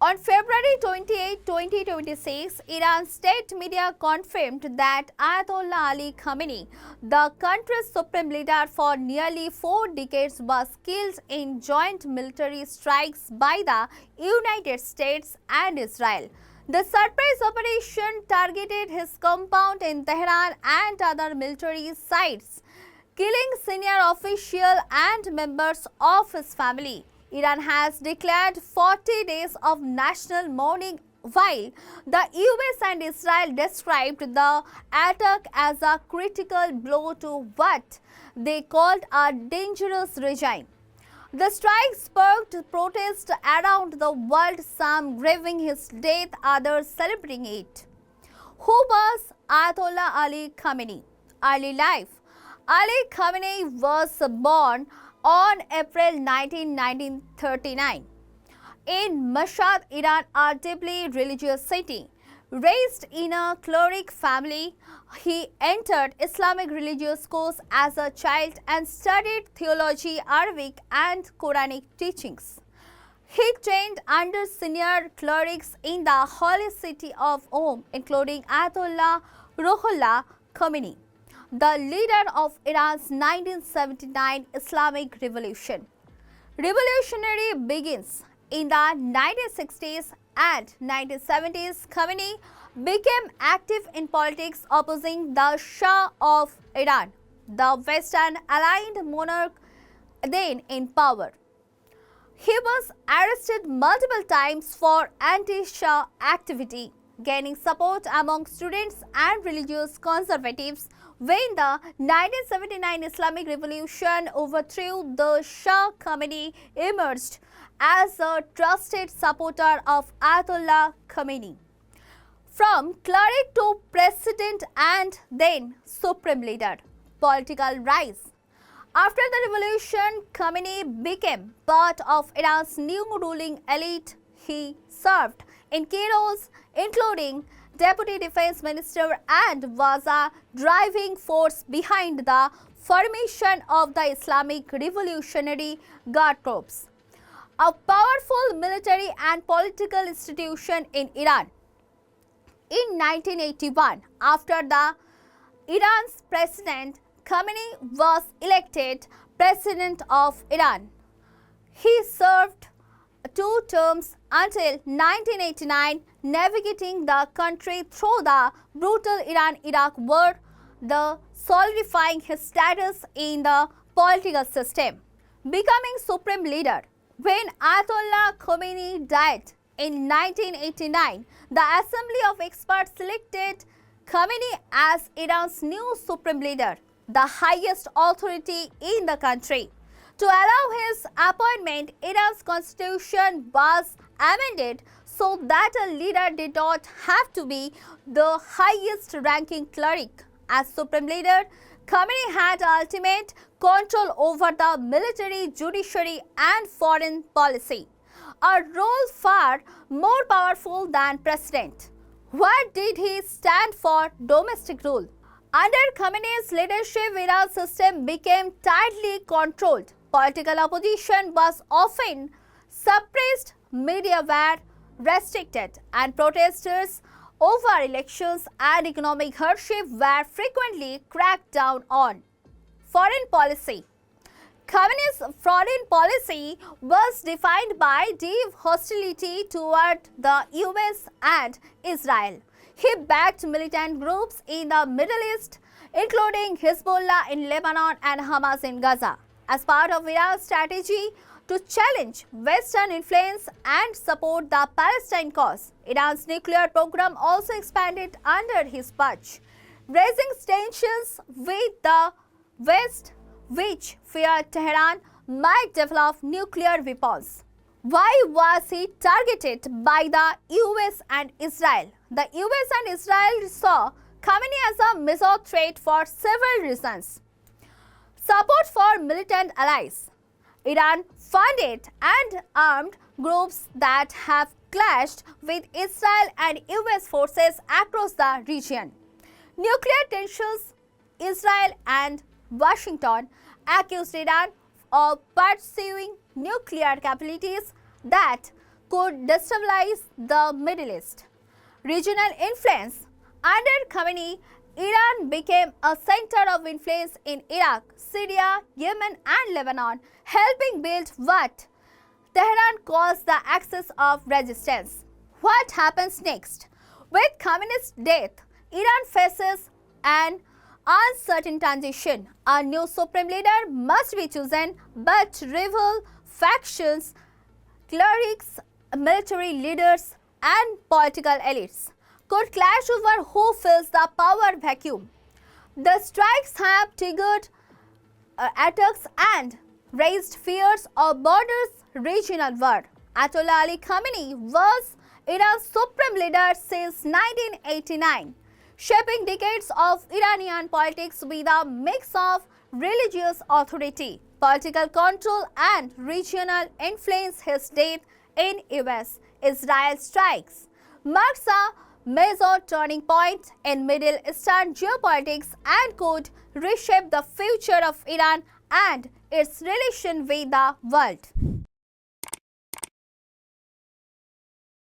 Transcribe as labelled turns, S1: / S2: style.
S1: On February 28, 2026, Iran's state media confirmed that Ayatollah Ali Khamenei, the country's supreme leader for nearly 4 decades, was killed in joint military strikes by the United States and Israel. The surprise operation targeted his compound in Tehran and other military sites, killing senior officials and members of his family. Iran has declared 40 days of national mourning, while the US and Israel described the attack as a critical blow to what they called a dangerous regime. The strike sparked protests around the world, some grieving his death, others celebrating it. Who was Ayatollah Ali Khamenei? Early life. Ali Khamenei was born on April 19, 1939 in Mashhad, Iran, a deeply religious city. Raised in a cleric family, he entered Islamic religious schools as a child and studied theology, Arabic and Quranic teachings. He trained under senior clerics in the holy city of Qom, including Ayatollah Ruhollah Khamenei, the leader of Iran's 1979 Islamic Revolution. Revolutionary begins in the 1960s and 1970s. Khamenei became active in politics, opposing the Shah of Iran, the Western-aligned monarch then in power. He was arrested multiple times for anti-Shah activity, gaining support among students and religious conservatives. When the 1979 Islamic Revolution overthrew the Shah, Khamenei emerged as a trusted supporter of Ayatollah Khamenei. From cleric to president and then supreme leader. Political rise. After the revolution, Khamenei became part of Iran's new ruling elite. He served in key roles, including Deputy Defense Minister, and was a driving force behind the formation of the Islamic Revolutionary Guard Corps, a powerful military and political institution in Iran. In 1981, after the Iran's president, Khamenei was elected president of Iran. He served 2 terms until 1989, navigating the country through the brutal Iran-Iraq war, solidifying his status in the political system. Becoming supreme leader. When Ayatollah Khamenei died in 1989, the Assembly of Experts selected Khamenei as Iran's new supreme leader, the highest authority in the country. To allow his appointment, Iran's constitution was amended so that a leader did not have to be the highest ranking cleric. As supreme leader, Khamenei had ultimate control over the military, judiciary and foreign policy, a role far more powerful than president. What did he stand for? Domestic rule. Under Khamenei's leadership, Iran's system became tightly controlled. Political opposition was often suppressed, media were restricted, and protesters over elections and economic hardship were frequently cracked down on. Foreign policy. Khamenei's foreign policy was defined by deep hostility toward the US and Israel. He backed militant groups in the Middle East, including Hezbollah in Lebanon and Hamas in Gaza. As part of Iran's strategy to challenge Western influence and support the Palestine cause, Iran's nuclear program also expanded under his watch, raising tensions with the West, which feared Tehran might develop nuclear weapons. Why was he targeted by the US and Israel? The US and Israel saw Khamenei as a major threat for several reasons. Support for militant allies. Iran funded and armed groups that have clashed with Israel and US forces across the region. Nuclear tensions. Israel and Washington accused Iran of pursuing nuclear capabilities that could destabilize the Middle East. Regional influence. Under Khamenei, Iran became a center of influence in Iraq, Syria, Yemen, and Lebanon, helping build what Tehran calls the axis of resistance. What happens next? With Khamenei's death, Iran faces an uncertain transition. A new supreme leader must be chosen, but rival factions, clerics, military leaders, and political elites could clash over who fills the power vacuum. The strikes have triggered attacks and raised fears of borders regional war. Ayatollah Ali Khamenei was Iran's supreme leader since 1989, shaping decades of Iranian politics with a mix of religious authority, political control, and regional influence. His death in US-Israel strikes marks a major turning point in Middle Eastern geopolitics and could reshape the future of Iran and its relation with the world.